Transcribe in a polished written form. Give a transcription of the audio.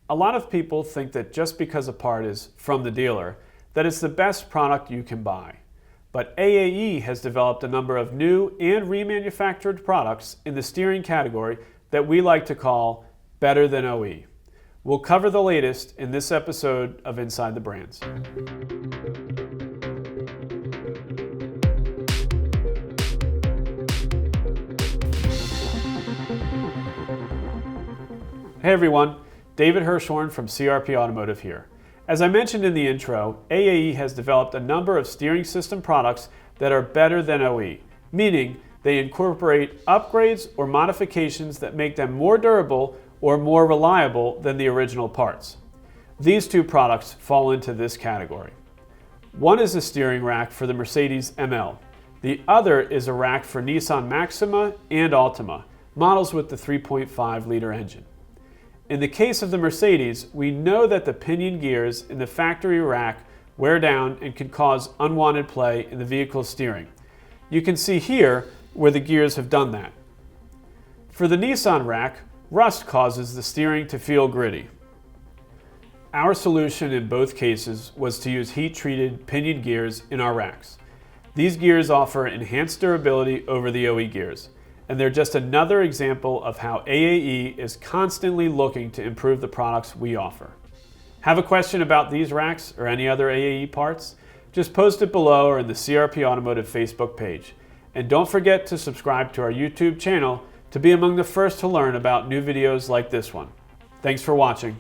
A lot of people think that just because a part is from the dealer, that it's the best product you can buy. But AAE has developed a number of new and remanufactured products in the steering category that we like to call better than OE. We'll cover the latest in this episode of Inside the Brands. Hey everyone, David Hirschhorn from CRP Automotive here. As I mentioned in the intro, AAE has developed a number of steering system products that are better than OE, meaning they incorporate upgrades or modifications that make them more durable or more reliable than the original parts. These two products fall into this category. One is a steering rack for the Mercedes ML. The other is a rack for Nissan Maxima and Altima, models with the 3.5-liter engine. In the case of the Mercedes, we know that the pinion gears in the factory rack wear down and can cause unwanted play in the vehicle's steering. You can see here where the gears have done that. For the Nissan rack, rust causes the steering to feel gritty. Our solution in both cases was to use heat-treated pinion gears in our racks. These gears offer enhanced durability over the OE gears, and they're just another example of how AAE is constantly looking to improve the products we offer. Have a question about these racks or any other AAE parts? Just post it below or in the CRP Automotive Facebook page. And don't forget to subscribe to our YouTube channel to be among the first to learn about new videos like this one. Thanks for watching.